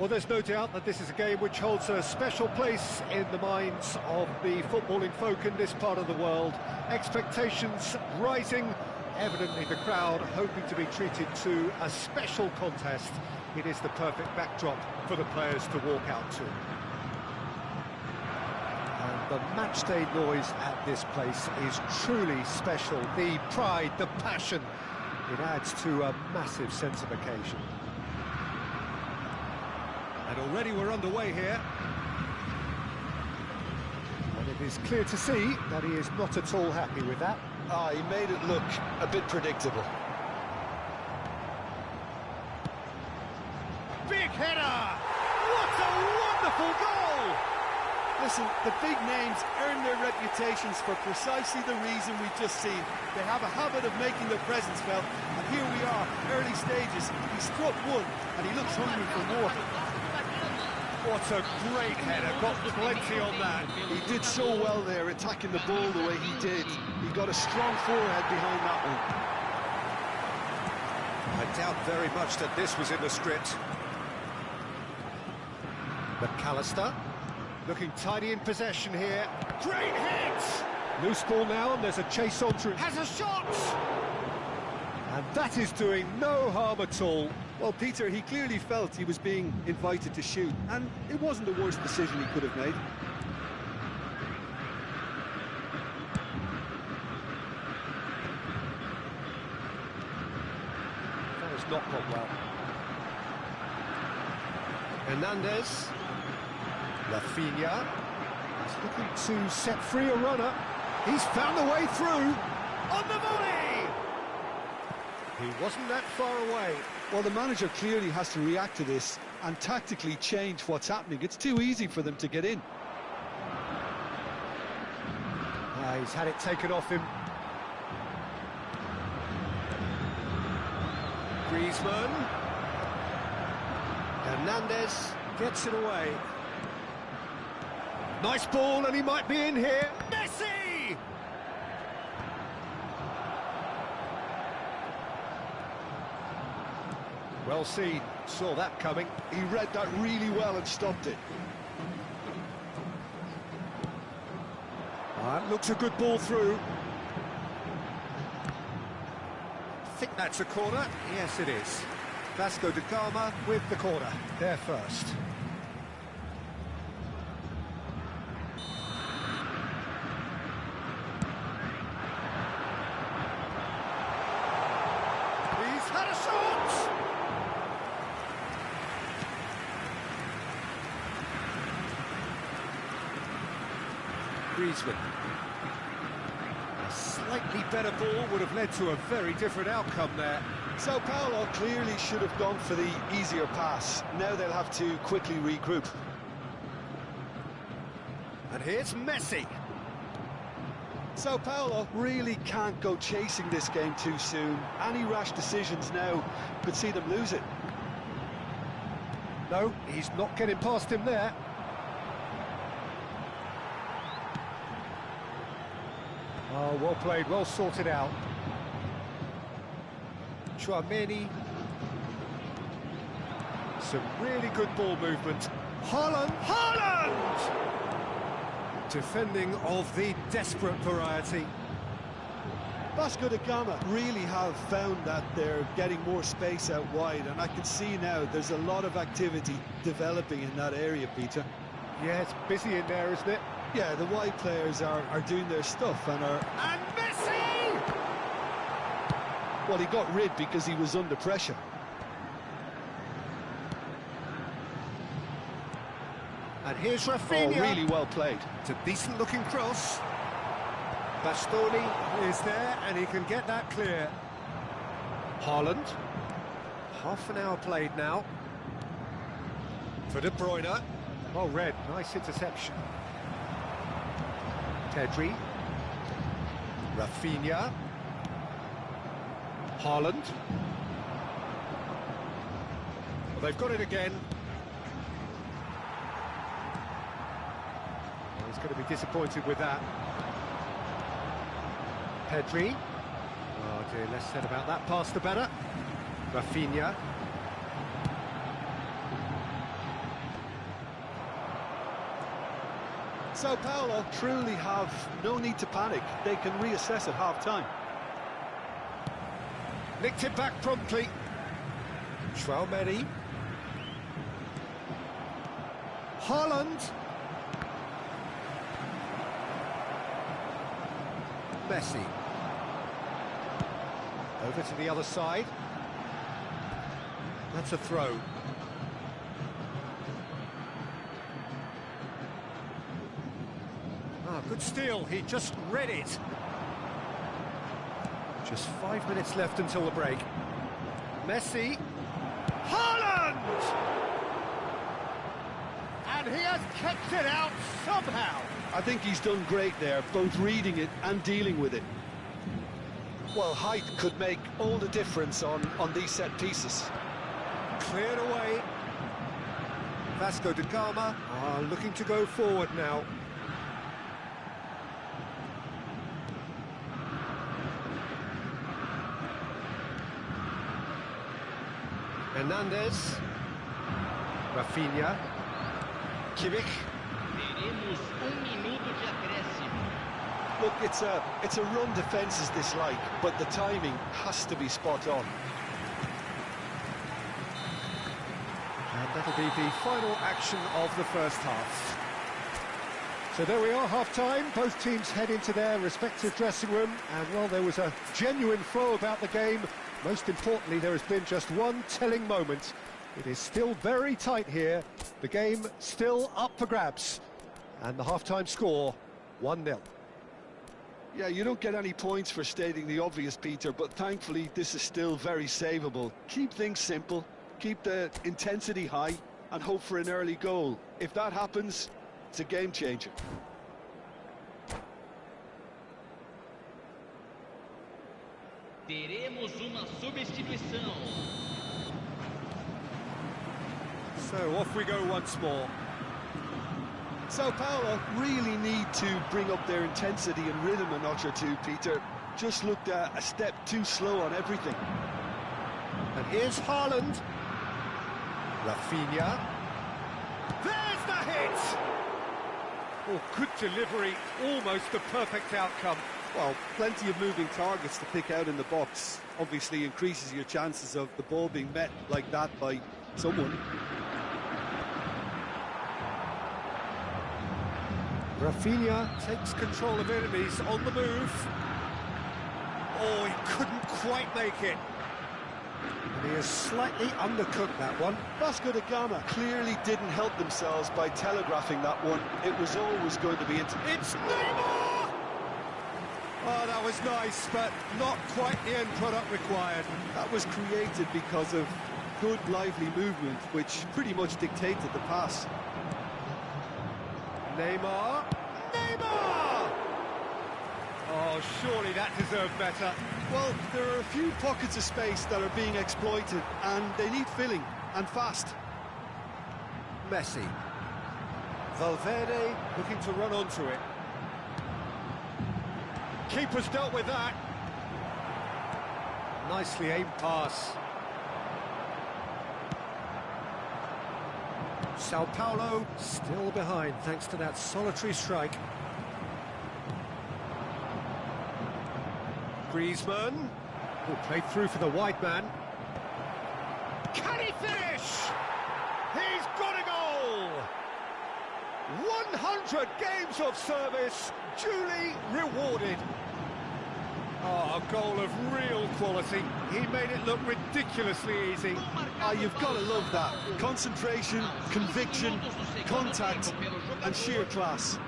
Well, there's no doubt that this is a game which holds a special place in the minds of the footballing folk in this part of the world. Expectations rising, evidently the crowd hoping to be treated to a special contest. It is the perfect backdrop for the players to walk out to. And the matchday noise at this place is truly special. The pride, the passion, it adds to a massive sense of occasion. And already we're underway here. And it is clear to see that he is not at all happy with that. He made it look a bit predictable. Big header! What a wonderful goal! Listen, the big names earn their reputations for precisely the reason we've just seen. They have a habit of making their presence felt, and here we are, early stages. He struck one, and he looks hungry for more. What a great header, got plenty on that. He did so well there, attacking the ball the way he did. He got a strong forehead behind that one. I doubt very much that this was in the script. McAllister, looking tidy in possession here. Great hit! Loose ball now, and there's a chase on through. Has a shot! And that is doing no harm at all. Well, Peter, he clearly felt he was being invited to shoot, and it wasn't the worst decision he could have made. That has not gone well. Hernandez. Rafinha. He's looking to set free a runner. He's found a way through. On the volley! He wasn't that far away. Well, the manager clearly has to react to this and tactically change what's happening. It's too easy for them to get in. He's had it taken off him. Griezmann. Hernandez gets it away. Nice ball, and he might be in here. Messi! Well seen, saw that coming. He read that really well and stopped it. Looks a good ball through. I think that's a corner. Yes, it is. Vasco da Gama with the corner. There first. He's had a shot! Griezmann. A slightly better ball would have led to a very different outcome there. Sao Paulo clearly should have gone for the easier pass. Now they'll have to quickly regroup. And here's Messi. Sao Paulo really can't go chasing this game too soon. Any rash decisions now could see them lose it. No, he's not getting past him there. Oh, well played, well sorted out. Chouameni. Some really good ball movement. Haaland! Defending of the desperate variety. Vasco da Gama really have found that they're getting more space out wide, and I can see now there's a lot of activity developing in that area, Peter. Yeah, it's busy in there, isn't it? Yeah, the wide players are doing their stuff and are... And Messi! Well, he got rid because he was under pressure. And here's Rafinha. Oh, really well played. It's a decent-looking cross. Bastoni is there, and he can get that clear. Haaland. Half an hour played now. For De Bruyne. Well read, nice interception. Pedri. Rafinha. Haaland. Well, they've got it again. Well, he's going to be disappointed with that. Pedri. Oh dear, less said about that pass the better. Rafinha. Sao Paulo truly have no need to panic. They can reassess at half-time. Nicked it back promptly. Traumeri. Haaland. Messi. Over to the other side. That's a throw. Ah, good steal. He just read it. Just 5 minutes left until the break. Messi. Haaland! And he has kept it out somehow. I think he's done great there, both reading it and dealing with it. Well, height could make all the difference on these set pieces. Cleared away. Vasco da Gama are looking to go forward now. Hernandez. Rafinha. Kimmich. Look, it's a run defence is dislike, but the timing has to be spot on. And that'll be the final action of the first half. So there we are, half-time. Both teams head into their respective dressing room, and while there was a genuine flow about the game, most importantly, there has been just one telling moment. It is still very tight here. The game still up for grabs. And the half-time score, 1-0. Yeah, you don't get any points for stating the obvious, Peter, but thankfully this is still very savable. Keep things simple, keep the intensity high, and hope for an early goal. If that happens, it's a game changer. Teremos uma substituição. So off we go once more. Sao Paulo really need to bring up their intensity and rhythm a notch or two, Peter. Just looked a step too slow on everything. And here's Haaland. Rafinha. There's the hit! Oh, good delivery, almost the perfect outcome. Well, plenty of moving targets to pick out in the box. Obviously increases your chances of the ball being met like that by someone. Rafinha takes control of enemies on the move. Oh, he couldn't quite make it. And he has slightly undercooked that one. Vasco da Gama clearly didn't help themselves by telegraphing that one. It was always going to be It's Neymar! Oh, that was nice, but not quite the end product required. That was created because of good, lively movement, which pretty much dictated the pass. Neymar. Neymar! Oh, surely that deserved better. Well, there are a few pockets of space that are being exploited, and they need filling, and fast. Messi. Valverde looking to run onto it. Keeper's dealt with that. Nicely aimed pass. Sao Paulo still behind thanks to that solitary strike. Griezmann will play through for the wide man. Can he finish? He's got a goal! 100 games of service duly rewarded. Oh, a goal of real quality. He made it look ridiculously easy. You've got to love that. Concentration, conviction, contact, and sheer class.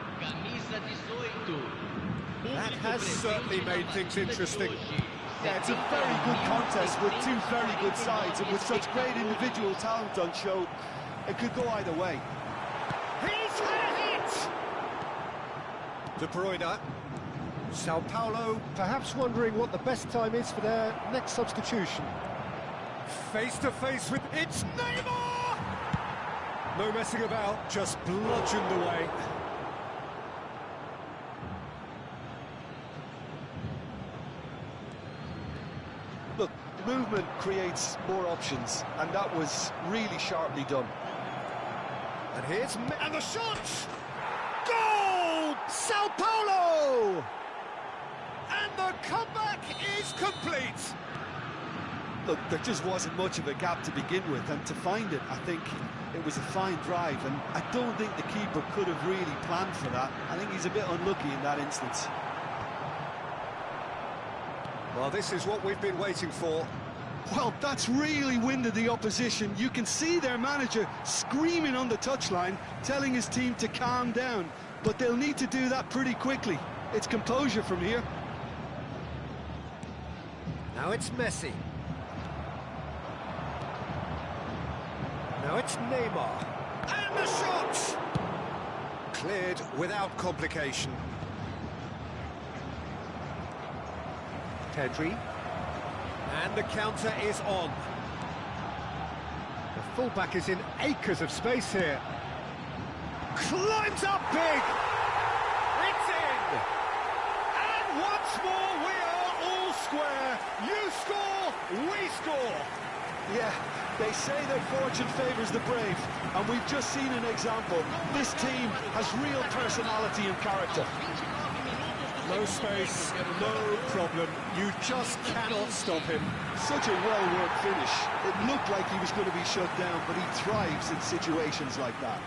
That has certainly made things interesting. Yeah, it's a very good contest with two very good sides, and with such great individual talent on show, it could go either way. He's had it! De Bruyne. Sao Paulo perhaps wondering what the best time is for their next substitution. Face to face with... It's Neymar! No messing about, just bludgeoned away. Look, movement creates more options, and that was really sharply done. And here's... And the shot! Goal! Sao Paulo! And the comeback is complete. Look, there just wasn't much of a gap to begin with, and to find it, I think it was a fine drive, and I don't think the keeper could have really planned for that. I think he's a bit unlucky in that instance. Well, this is what we've been waiting for. Well, that's really winded the opposition. You can see their manager screaming on the touchline, telling his team to calm down, but they'll need to do that pretty quickly. It's composure from here. Now it's Messi. Now it's Neymar. And the shot! Cleared without complication. Pedri. And the counter is on. The fullback is in acres of space here. Climbs up big! It's in! And once more we are all square. You score, we score. Yeah, they say that fortune favours the brave, and we've just seen an example. This team has real personality and character. No space, no problem. You just cannot stop him. Such a well-worked finish. It looked like he was going to be shut down, but he thrives in situations like that.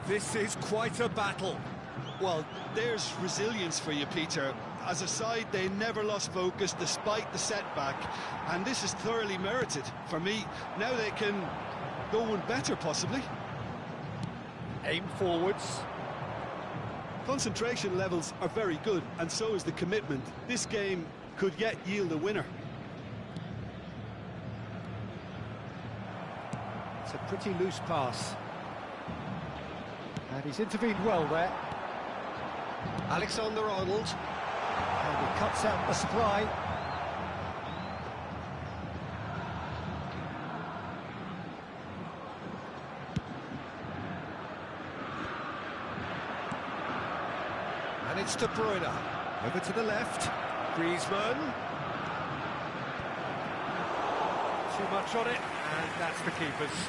This is quite a battle. Well, there's resilience for you, Peter. As a side, they never lost focus despite the setback, and this is thoroughly merited. For me, now they can go one better, possibly. Aim forwards. Concentration levels are very good, and so is the commitment. This game could yet yield a winner. It's a pretty loose pass. And he's intervened well there. Alexander-Arnold. And he cuts out the supply. And it's De Bruyne. Over to the left. Griezmann. Too much on it, and that's the keeper's.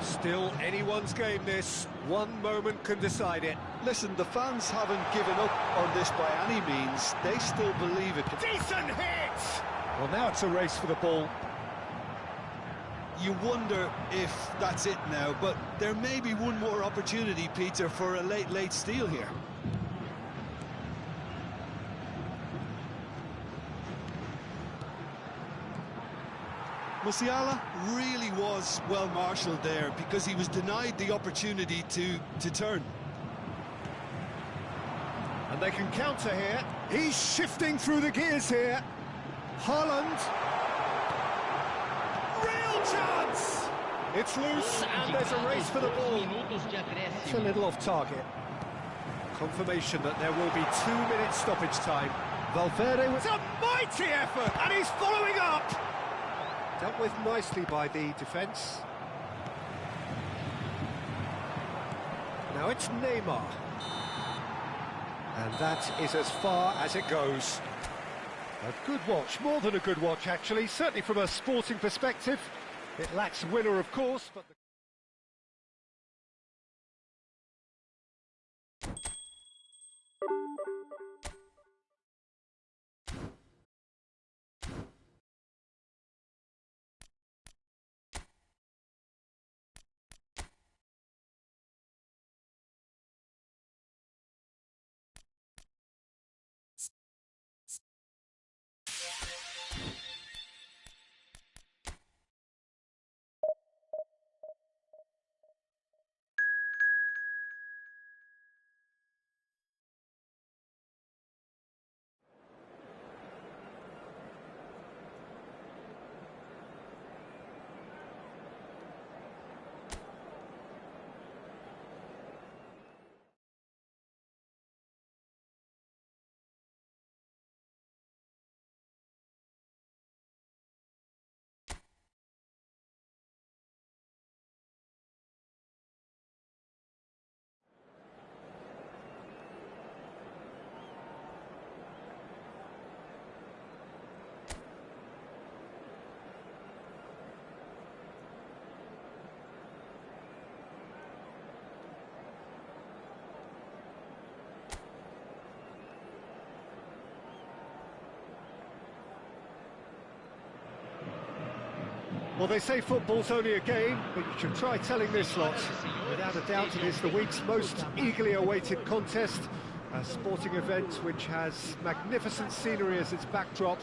Still anyone's game, this. One moment can decide it. Listen, the fans haven't given up on this by any means. They still believe it. Decent hit! Well, now it's a race for the ball. You wonder if that's it now, but there may be one more opportunity, Peter, for a late steal here. Musiala really was well marshalled there because he was denied the opportunity to turn. And they can counter here. He's shifting through the gears here. Haaland. Real chance! It's loose and there's a race for the ball. It's a little off target. Confirmation that there will be 2 minutes stoppage time. Valverde with a mighty effort and he's following up. Dealt with nicely by the defence. Now it's Neymar. And that is as far as it goes. A good watch, more than a good watch actually, certainly from a sporting perspective. It lacks winner, of course, but... Well, they say football's only a game, but you should try telling this lot. Without a doubt, it is the week's most eagerly awaited contest, a sporting event which has magnificent scenery as its backdrop.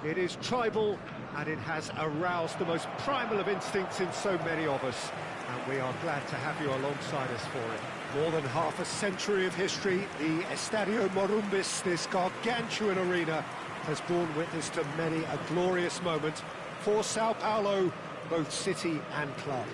It is tribal, and it has aroused the most primal of instincts in so many of us. And we are glad to have you alongside us for it. More than half a century of history, the Estadio Morumbis, this gargantuan arena, has borne witness to many a glorious moment for Sao Paulo, both city and club.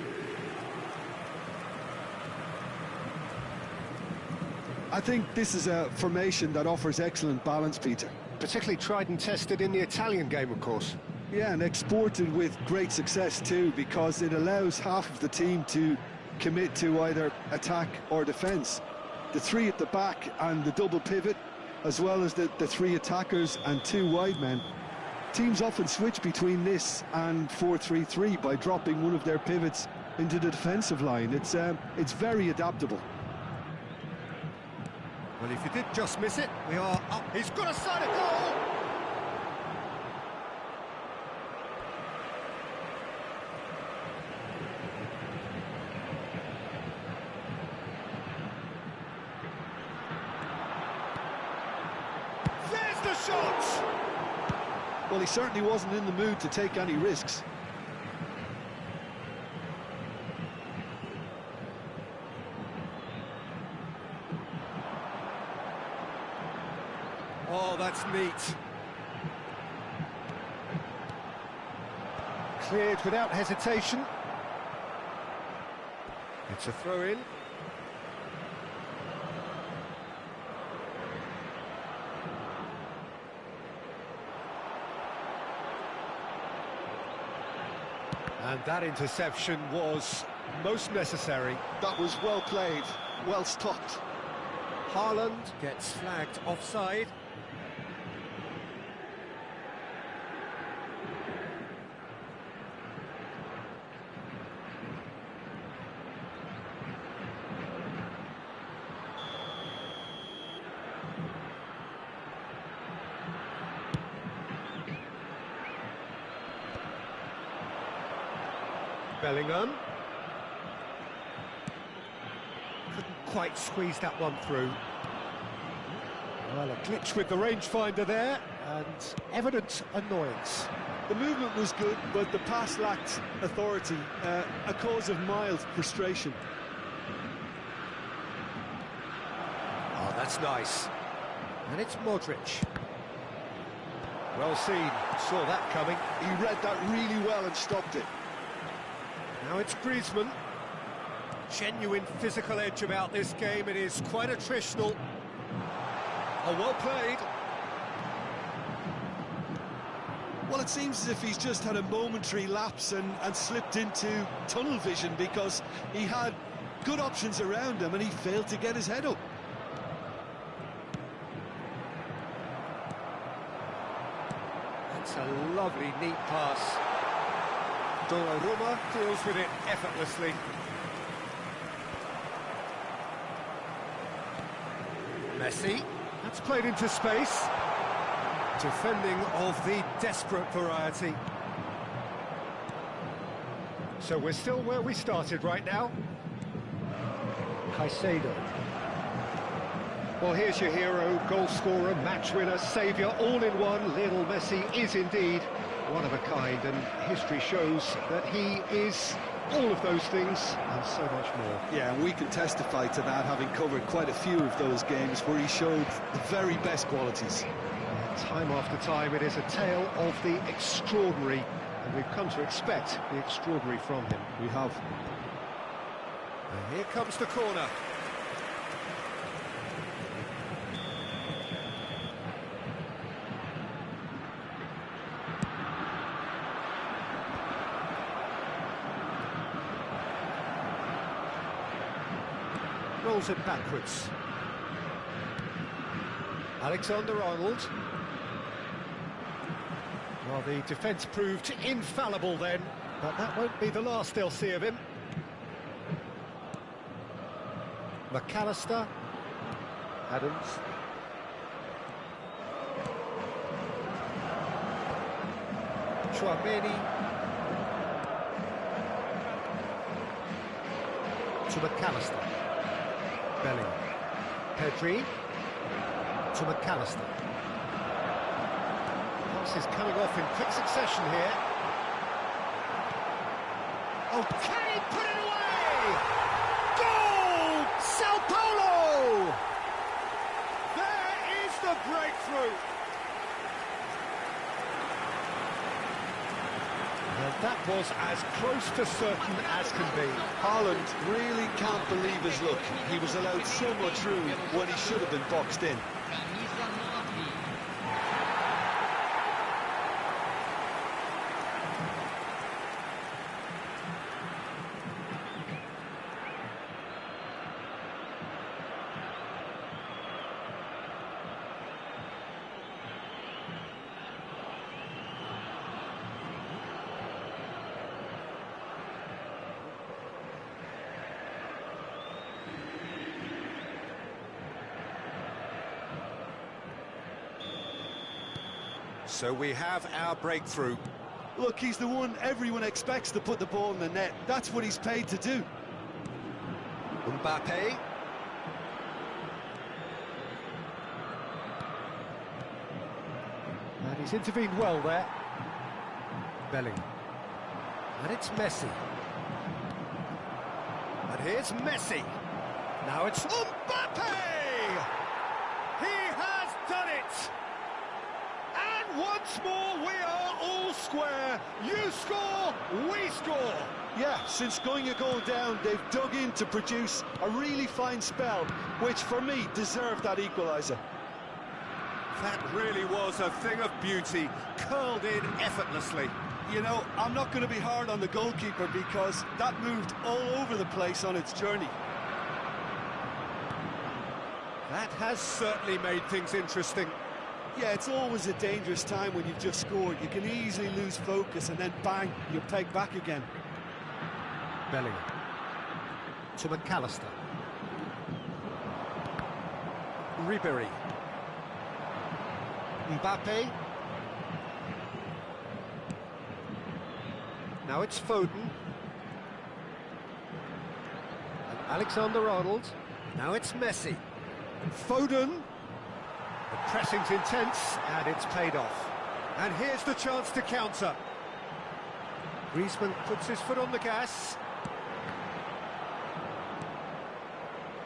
I think this is a formation that offers excellent balance, Peter. Particularly tried and tested in the Italian game, of course. Yeah, and exported with great success too, because it allows half of the team to commit to either attack or defence. The three at the back and the double pivot, as well as the three attackers and two wide men. Teams often switch between this and 4-3-3 by dropping one of their pivots into the defensive line. It's very adaptable. Well, if you did just miss it, we are up. He's got a side of goal! There's the shot! Well, he certainly wasn't in the mood to take any risks. Oh, that's neat. Cleared without hesitation. It's a throw-in. And that interception was most necessary. That was well played, well stopped. Haaland gets flagged offside. Bellingham. Couldn't quite squeeze that one through. Well, a glitch with the rangefinder there, and evident annoyance. The movement was good, but the pass lacked authority, a cause of mild frustration. Oh, that's nice. And it's Modric. Well seen, saw that coming. He read that really well and stopped it. Now it's Griezmann. Genuine physical edge about this game. It is quite attritional. Oh, well played. Well, it seems as if he's just had a momentary lapse and slipped into tunnel vision, because he had good options around him and he failed to get his head up. That's a lovely, neat pass. Donnarumma deals with it effortlessly. Messi. That's played into space. Defending of the desperate variety. So we're still where we started right now. Caicedo. Well, here's your hero, goal scorer, match winner, saviour, all in one. Lionel Messi is indeed one of a kind, and history shows that he is all of those things and so much more. Yeah, and we can testify to that, having covered quite a few of those games where he showed the very best qualities. Time after time, it is a tale of the extraordinary, and we've come to expect the extraordinary from him. We have. And here comes the corner. Rolls it backwards. Alexander-Arnold. Well, the defence proved infallible then, but that won't be the last they'll see of him. McAllister. Adams. Chouameni. to McAllister. Bellingham. Pedri to McAllister. Passes coming off in quick succession here. Oh, can he put it away? Goal! Sao Paulo! There is the breakthrough. And that was as close to certain as can be. Haaland really can't believe his luck. He was allowed so much room when he should have been boxed in. Camisa 9. So we have our breakthrough. Look, he's the one everyone expects to put the ball in the net. That's what he's paid to do. Mbappe. And he's intervened well there. Bellingham. And it's Messi. And here's Messi. Now it's Mbappe! He has done it! And once more we are all square. You score, we score. Yeah, since going a goal down, they've dug in to produce a really fine spell, which for me deserved that equaliser. That really was a thing of beauty, curled in effortlessly. You know, I'm not going to be hard on the goalkeeper because that moved all over the place on its journey. That has certainly made things interesting. Yeah, it's always a dangerous time when you've just scored. You can easily lose focus and then bang, you're pegged back again. Bellingham to McAllister. Ribery. Mbappe. Now it's Foden. And Alexander-Arnold. Now it's Messi. Foden. The pressing's intense, and it's paid off. And here's the chance to counter. Griezmann puts his foot on the gas.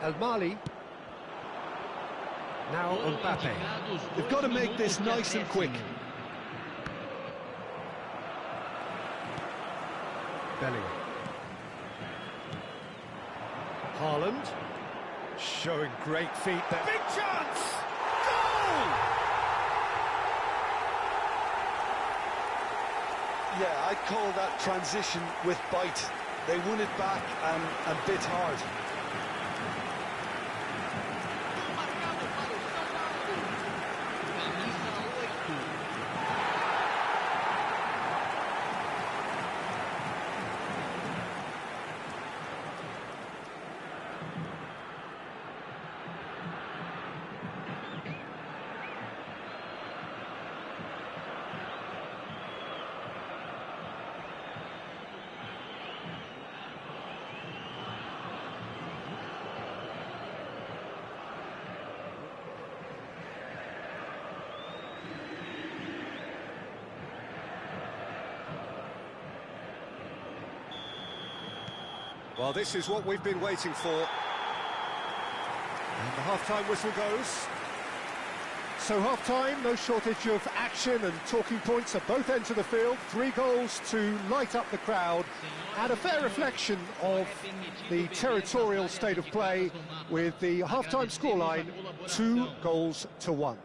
El Mali. Now Mbappe. They've got to make this nice and quick. Bellingham. Haaland. Showing great feet there. Big chance! Goal! Yeah, I'd call that transition with bite. They won it back and bit hard. Well, this is what we've been waiting for. And the half-time whistle goes. So half-time, no shortage of action and talking points at both ends of the field. 3 goals to light up the crowd, and a fair reflection of the territorial state of play with the half-time scoreline 2-1.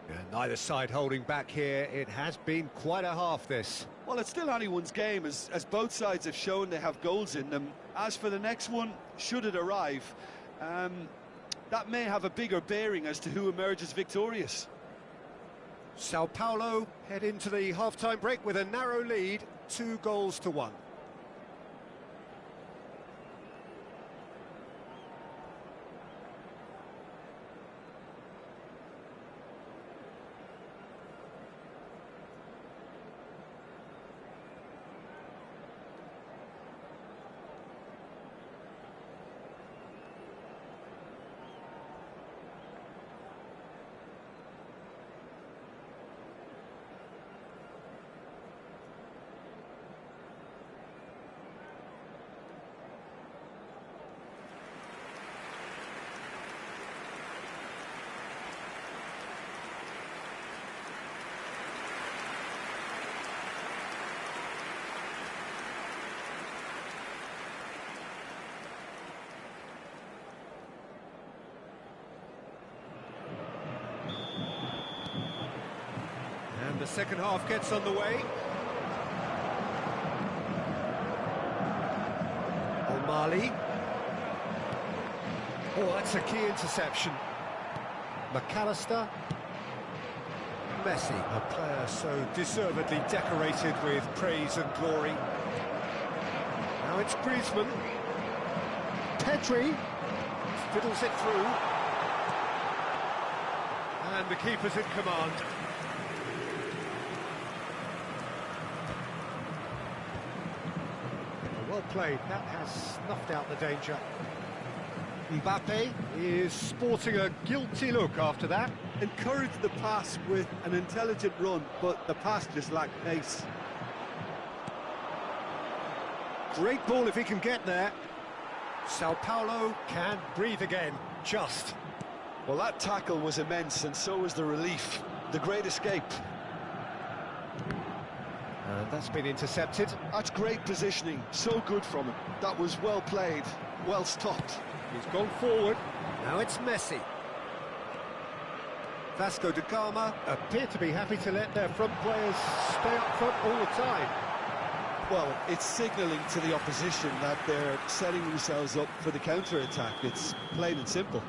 And neither side holding back here. It has been quite a half, this. Well, it's still anyone's game, as both sides have shown they have goals in them. As for the next one, should it arrive, that may have a bigger bearing as to who emerges victorious. Sao Paulo head into the half-time break with a narrow lead, 2-1. second half gets underway. O'Malley. Oh, that's a key interception. McAllister. Messi, a player so deservedly decorated with praise and glory. Now it's Griezmann. Pedri fiddles it through. And the keeper's in command. Well played, that has snuffed out the danger. Mbappe is sporting a guilty look after that. Encouraged the pass with an intelligent run, but the pass just lacked pace. Great ball if he can get there. Sao Paulo can breathe again, just. Well, that tackle was immense, and so was the relief. The great escape. And that's been intercepted. That's great positioning, so good from him. That was well played, well stopped. He's gone forward. Now it's Messi. Vasco da Gama appear to be happy to let their front players stay up front all the time. Well, it's signalling to the opposition that they're setting themselves up for the counter-attack. It's plain and simple.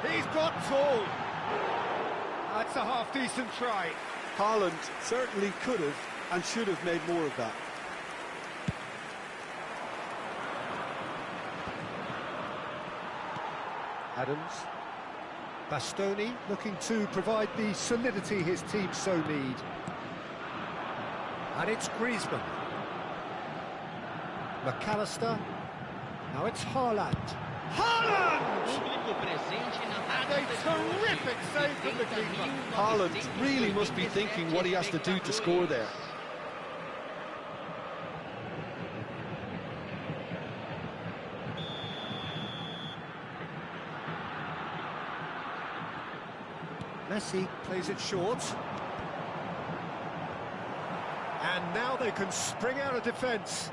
He's got tall. That's a half-decent try. Haaland certainly could have and should have made more of that. Adams. Bastoni looking to provide the solidity his team so need. And it's Griezmann. McAllister. Now it's Haaland. Haaland! Público presente na And a terrific save from the keeper. Haaland really must be thinking what he has to do to score there. Messi plays it short. And now they can spring out of defence.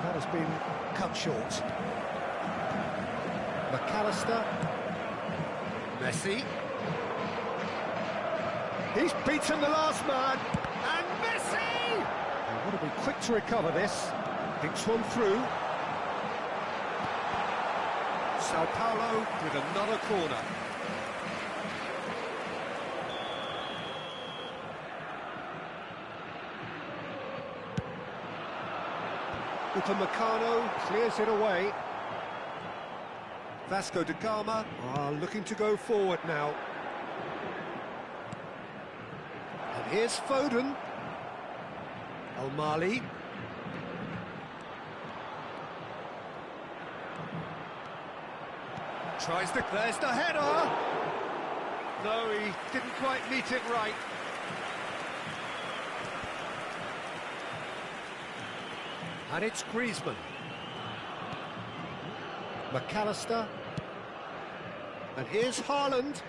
That has been cut short. McAllister. Messi. He's beaten the last man. And Messi! They want to be quick to recover this. Thinks one through. Sao Paulo with another corner. Upamecano clears it away. Vasco da Gama are looking to go forward now. And here's Foden. O'Malley. Tries to... There's the header! No, he didn't quite meet it right. And it's Griezmann. McAllister. And here's Haaland.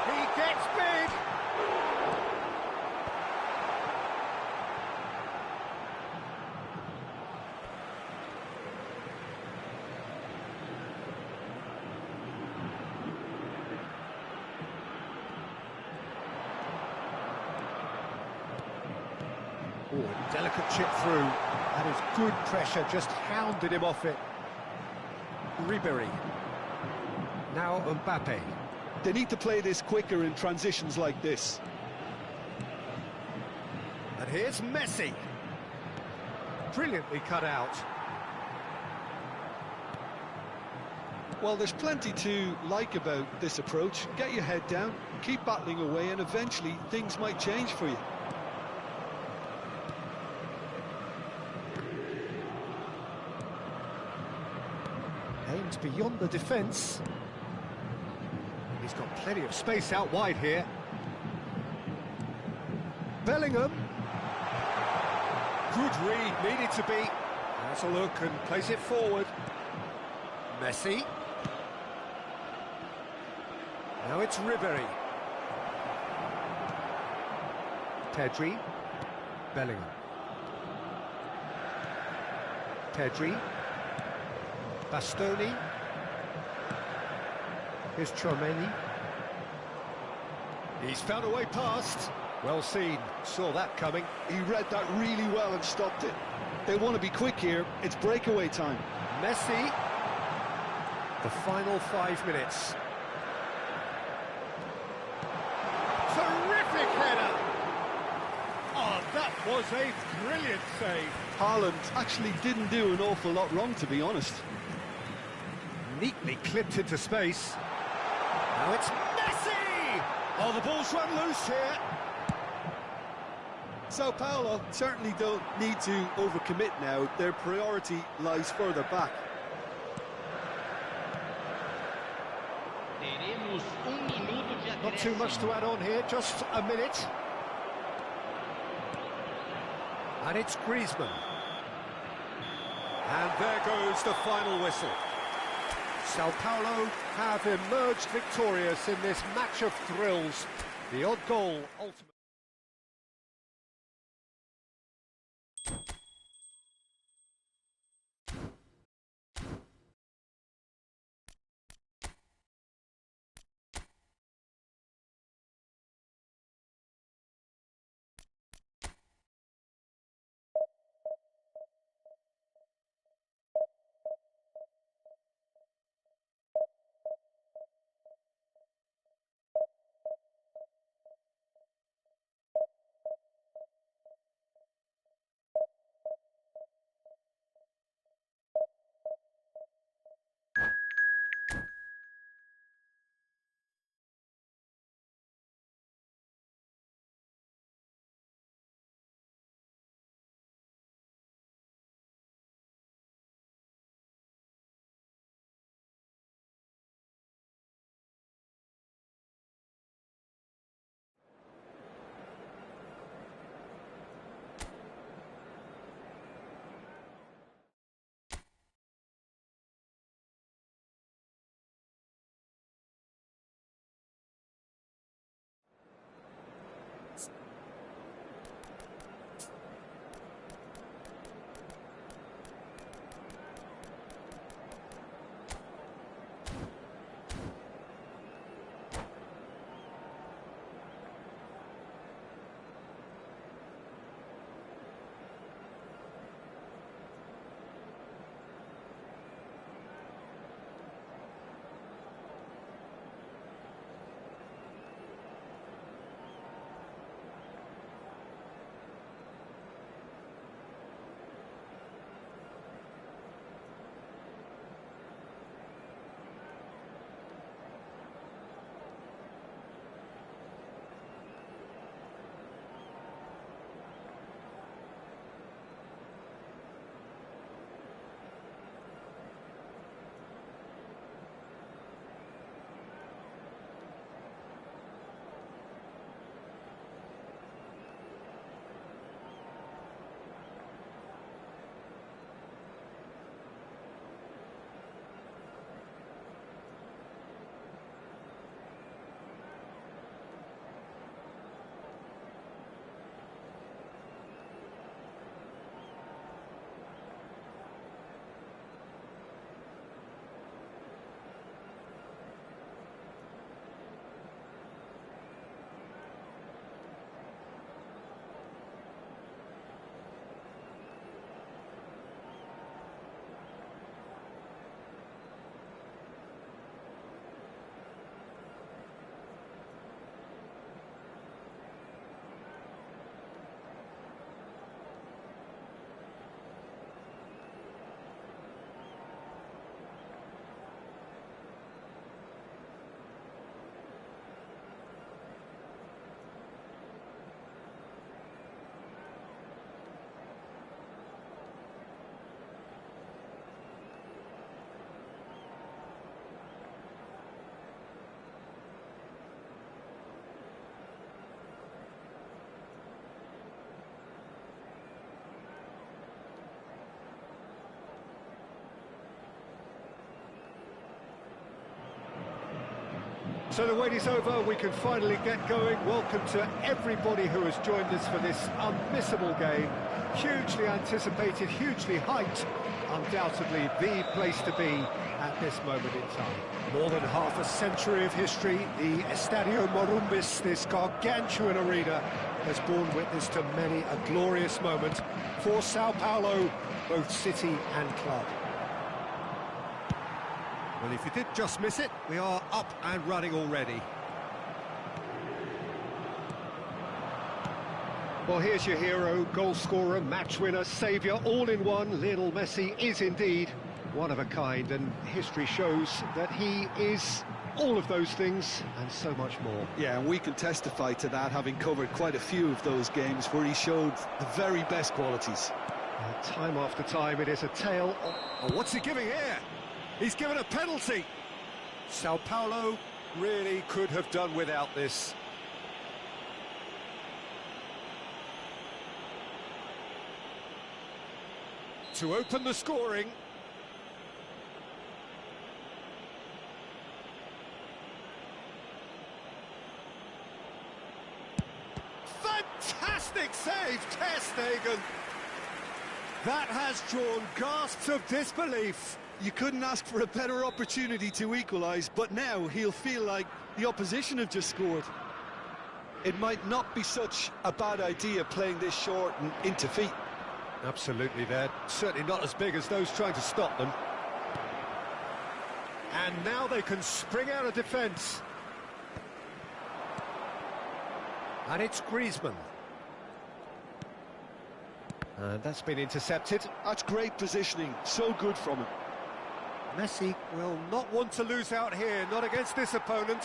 He gets big! Oh, delicate chip through. That is good pressure, just hounded him off it. Ribéry. Now Mbappe. They need to play this quicker in transitions like this. And here's Messi. Brilliantly cut out. Well, there's plenty to like about this approach. Get your head down, keep battling away, and eventually things might change for you. Aims beyond the defence. He's got plenty of space out wide here. Bellingham. Good read, needed to be. Has a look and plays it forward. Messi. Now it's Ribéry. Pedri. Bellingham. Pedri. Bastoni. Here's Chouameni. He's found a way past. Well seen, saw that coming. He read that really well and stopped it. They want to be quick here, it's breakaway time. Messi. The final 5 minutes. Terrific header! Oh, that was a brilliant save. Haaland actually didn't do an awful lot wrong, to be honest. Neatly clipped into space. Now it's Messi! Oh, the ball's run loose here. Sao Paulo certainly don't need to overcommit now. Their priority lies further back. Teremos minuto de Not too much to add on here, just a minute. And it's Griezmann. And there goes the final whistle. Sao Paulo have emerged victorious in this match of thrills. The odd goal ultimately. So the wait is over, we can finally get going. Welcome to everybody who has joined us for this unmissable game. Hugely anticipated, hugely hyped. undoubtedly the place to be at this moment in time. More than half a century of history, the Estadio Morumbis, this gargantuan arena, has borne witness to many a glorious moment for Sao Paulo, both city and club. Well, if you did just miss it, we are up and running already. Well, here's your hero, goal scorer, match winner, saviour, all in one. Lionel Messi is indeed one of a kind, and history shows that he is all of those things and so much more. Yeah, and we can testify to that, having covered quite a few of those games where he showed the very best qualities. Time after time, it is a tale of... Oh, what's he giving here? He's given a penalty. Sao Paulo really could have done without this. To open the scoring. Fantastic save, Ter Stegen. That has drawn gasps of disbelief. You couldn't ask for a better opportunity to equalise, but now he'll feel like the opposition have just scored. It might not be such a bad idea playing this short and into feet. Absolutely, they're certainly not as big as those trying to stop them. And now they can spring out of defence. And it's Griezmann. And that's been intercepted. That's great positioning, so good from him. Messi will not want to lose out here, not against this opponent.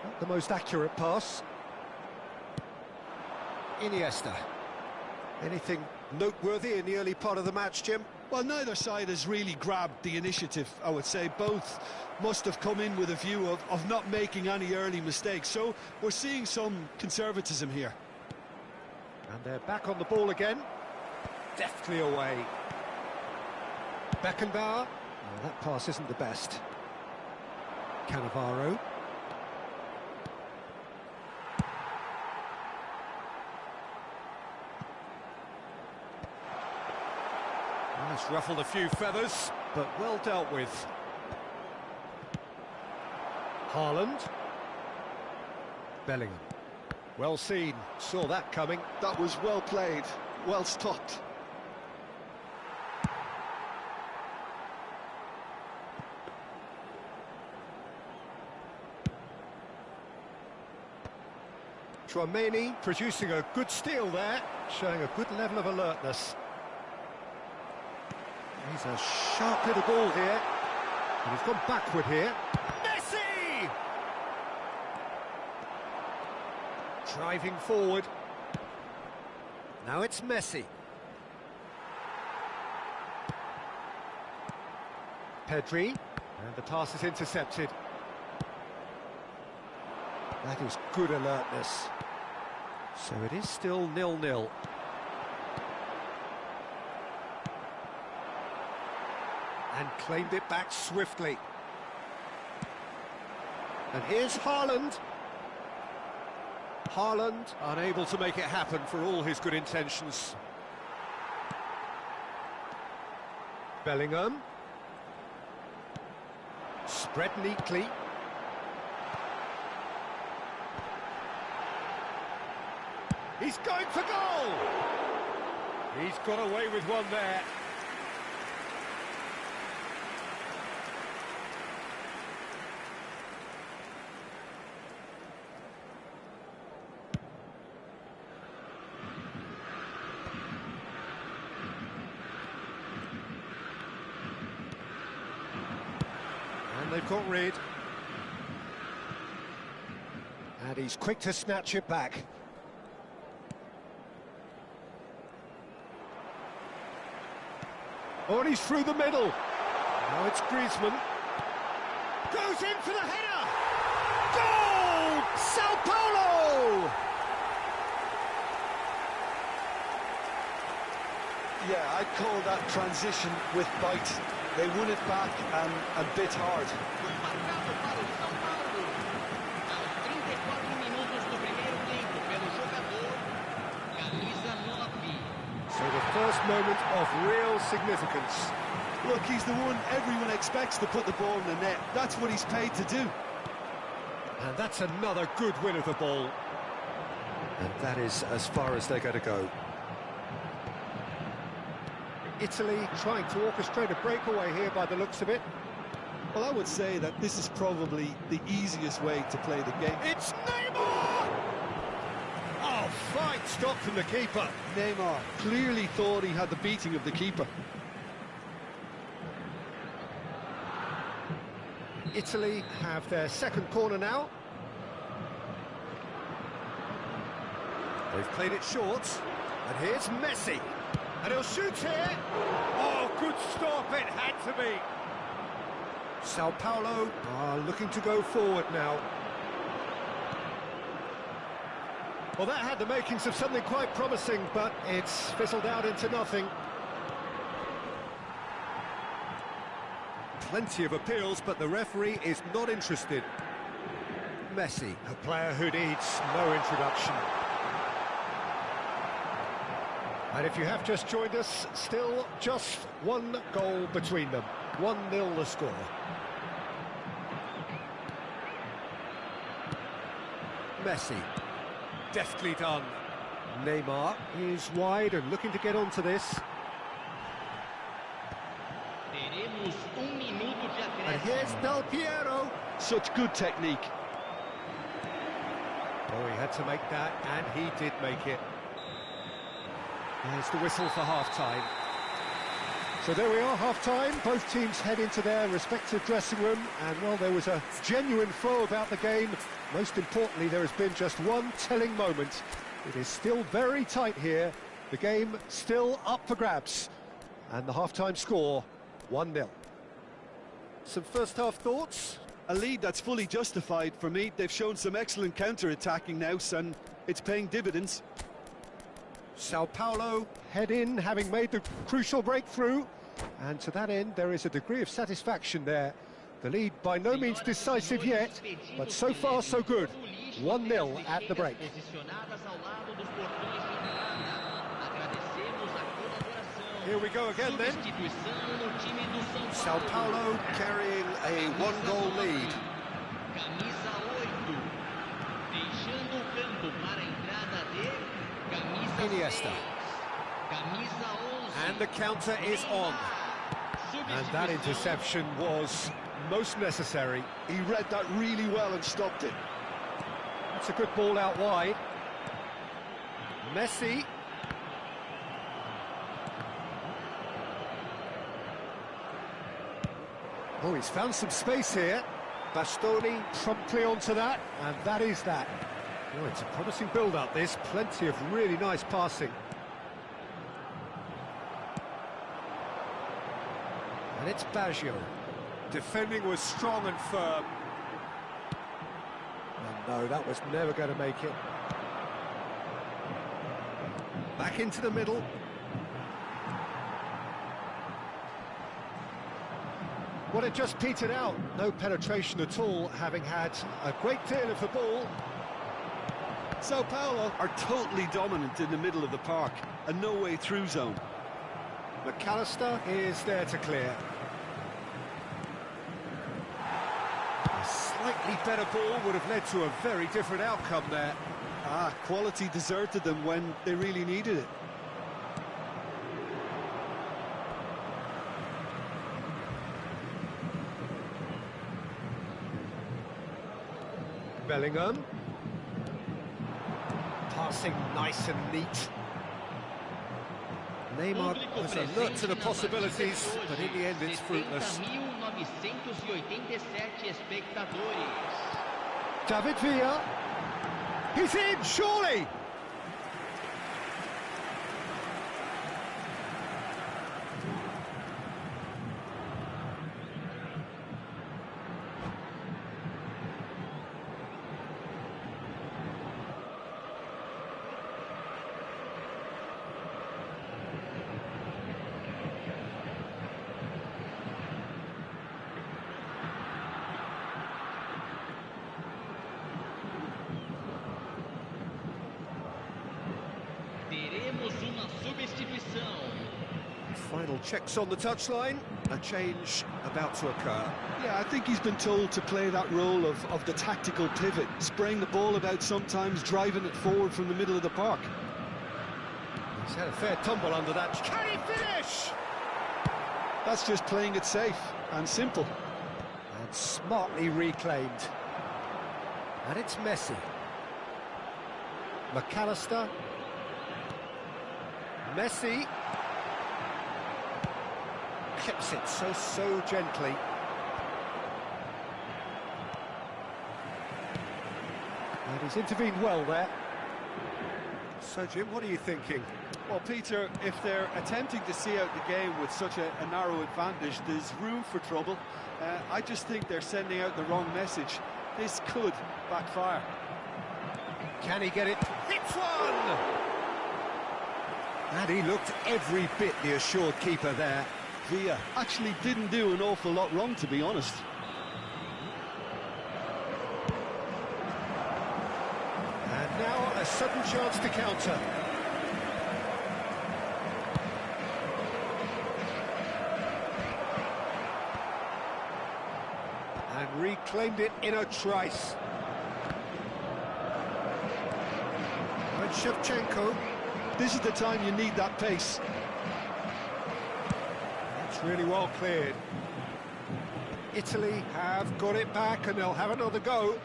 Not the most accurate pass. Iniesta. Anything noteworthy in the early part of the match, Jim? Well, neither side has really grabbed the initiative, I would say. Both must have come in with a view of not making any early mistakes. So we're seeing some conservatism here. And they're back on the ball again. Deftly away. Beckenbauer. Oh, that pass isn't the best. Cannavaro. Well, it's ruffled a few feathers, but well dealt with. Haaland. Bellingham. Well seen, saw that coming. That was well played, well stopped. Tchouaméni producing a good steal there, showing a good level of alertness. He's a sharp little ball here, and he's gone backward here. Messi! Driving forward. Now it's Messi. Pedri, and the pass is intercepted. That is good alertness. So it is still 0-0. And claimed it back swiftly. And here's Haaland. Haaland unable to make it happen for all his good intentions. Bellingham. Spread neatly. He's going for goal! He's got away with one there. And they've got rid. And he's quick to snatch it back. Oh, and he's through the middle. Now it's Griezmann. Goes in for the header! Goal! Sao Paulo! Yeah, I'd call that transition with bite. They won it back and bit hard. Marcado para o São Paulo. Aos 34 minutos do primeiro tempo, pelo jogador Camisa 9. So the first moment of real significance. Look, he's the one everyone expects to put the ball in the net. That's what he's paid to do. And that's another good win of the ball. And that is as far as they're going to go. Italy trying to orchestrate a breakaway here by the looks of it. Well, I would say that this is probably the easiest way to play the game. It's Neymar! Oh, fine stop from the keeper. Neymar clearly thought he had the beating of the keeper. Italy have their second corner now. They've played it short. And here's Messi. And he'll shoot here. Oh, good stop, it had to be. Sao Paulo are looking to go forward now. Well, that had the makings of something quite promising, but it's fizzled out into nothing. Plenty of appeals, but the referee is not interested. Messi, a player who needs no introduction. And if you have just joined us, still just one goal between them. 1-0 the score. Messi, deftly done. Neymar is wide and looking to get onto this. And here's Del Piero. Such good technique. Oh, he had to make that, and he did make it. There's the whistle for half-time. So there we are, half-time. Both teams head into their respective dressing room, and while there was a genuine flow about the game, most importantly, there has been just one telling moment. It is still very tight here. The game still up for grabs. And the half-time score, 1-0. Some first-half thoughts? A lead that's fully justified for me. They've shown some excellent counter-attacking now, and it's paying dividends. Sao Paulo head in, having made the crucial breakthrough. And to that end, there is a degree of satisfaction there. The lead by no means decisive yet, but so far so good. 1-0 at the break. Here we go again then. Sao Paulo carrying a one-goal lead. Iniesta. And the counter is on. And that interception was most necessary. He read that really well and stopped it. That's a good ball out wide. Messi. Oh, he's found some space here. Bastoni promptly onto that, and that is that. Oh, it's a promising build-up, this. Plenty of really nice passing. And it's Baggio. Defending was strong and firm. And no, that was never going to make it. Back into the middle. Well, it just petered out. No penetration at all, having had a great deal of the ball. Sao Paulo are totally dominant in the middle of the park, a no-way through zone. McAllister is there to clear. A slightly better ball would have led to a very different outcome there. Quality deserted them when they really needed it. Bellingham. Passing nice and neat. Neymar was alert to the possibilities, but in the end it's fruitless. David Villa. He's in, surely! Substituição. Final checks on the touchline. A change about to occur. Yeah, I think he's been told to play that role of the tactical pivot, spraying the ball about sometimes, driving it forward from the middle of the park. He's had a fair tumble under that. Can he finish? That's just playing it safe and simple. And smartly reclaimed. And it's Messi. McAllister. Messi. Clips it so gently. And he's intervened well there. So, Jim, what are you thinking? Well, Peter, if they're attempting to see out the game with such a narrow advantage, there's room for trouble. I just think they're sending out the wrong message. This could backfire. Can he get it? Hits one! And he looked every bit the assured keeper there. Villa actually didn't do an awful lot wrong, to be honest. And now a sudden chance to counter. And reclaimed it in a trice. And Shevchenko. This is the time you need that pace. It's really well cleared. Italy have got it back and they'll have another go.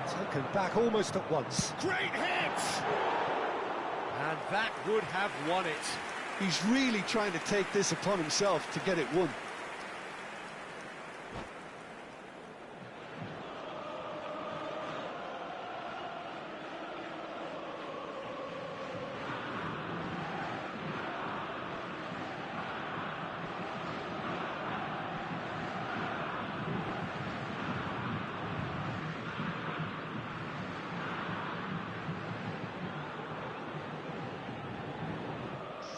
Taken back almost at once. Great hit! And that would have won it. He's really trying to take this upon himself to get it won.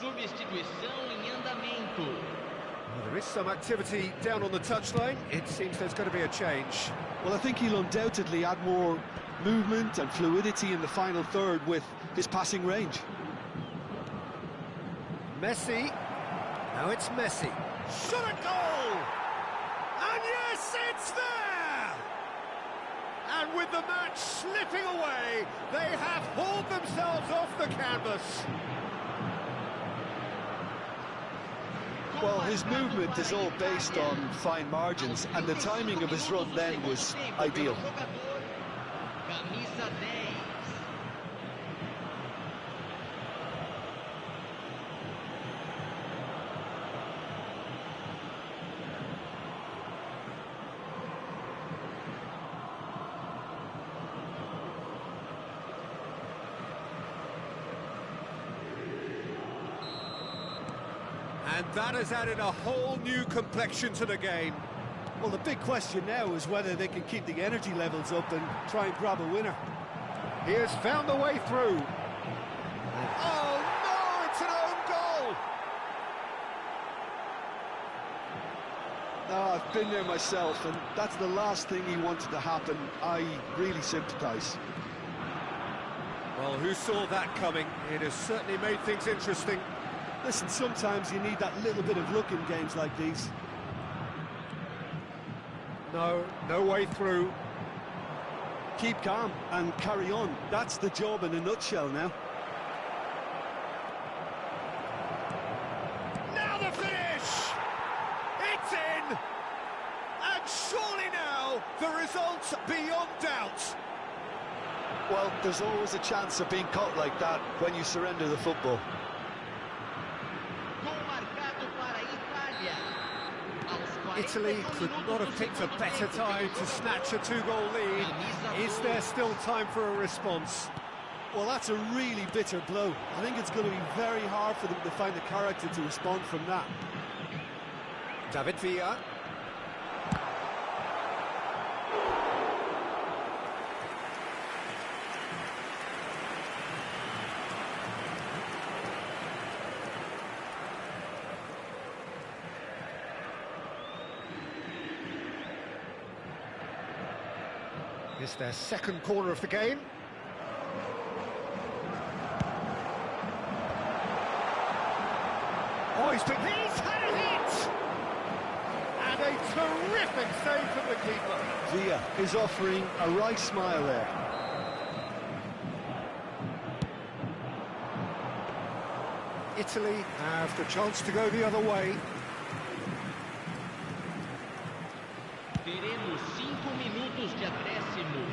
Substituição em andamento. Well, there is some activity down on the touchline. It seems there's going to be a change. Well, I think he'll undoubtedly add more movement and fluidity in the final third with his passing range. Messi. Now it's Messi. Shot a goal! And yes, it's there! And with the match slipping away, they have hauled themselves off the canvas. Well, his movement is all based on fine margins, and the timing of his run then was ideal. Camisa 10. And that has added a whole new complexion to the game. Well, the big question now is whether they can keep the energy levels up and try and grab a winner. He has found the way through. Oh, no, it's an own goal! No, I've been there myself, and that's the last thing he wanted to happen. I really sympathise. Well, who saw that coming? It has certainly made things interesting. Listen, sometimes you need that little bit of luck in games like these. No way through. Keep calm and carry on. That's the job in a nutshell now. Now the finish! It's in! And surely now, the result's beyond doubt. Well, there's always a chance of being caught like that when you surrender the football. Gol marcado para Itália. Italy could not have picked a better time to snatch a two-goal lead. Is there still time for a response? Well, that's a really bitter blow. I think it's going to be very hard for them to find the character to respond from that. David Villa. It's their second corner of the game. Oh, he's had a hit! And a terrific save from the keeper. Villa is offering a right smile there. Italy have the chance to go the other way. Teremos 5 minutos de acréscimo.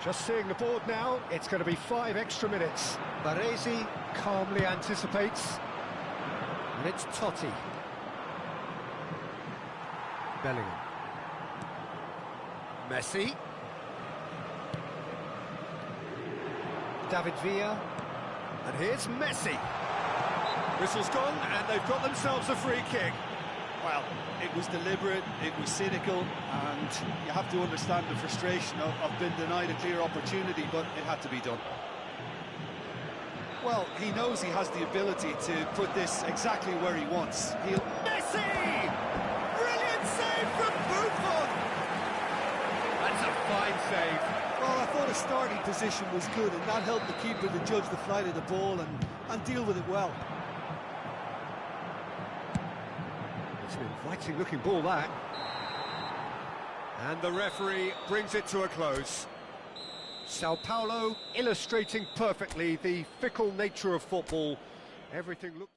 Just seeing the board now, it's going to be 5 extra minutes. Baresi calmly anticipates. And it's Totti. Bellingham. Messi. David Villa. And here's Messi. Whistle's gone, and they've got themselves a free kick. Well, it was deliberate, it was cynical, and you have to understand the frustration of being denied a clear opportunity, but it had to be done. Well, he knows he has the ability to put this exactly where he wants. Messi! Brilliant save from Buffon! That's a fine save. Well, I thought his starting position was good, and that helped the keeper to judge the flight of the ball and deal with it well. It's an inviting looking ball, that. And the referee brings it to a close. Sao Paulo illustrating perfectly the fickle nature of football. Everything looks...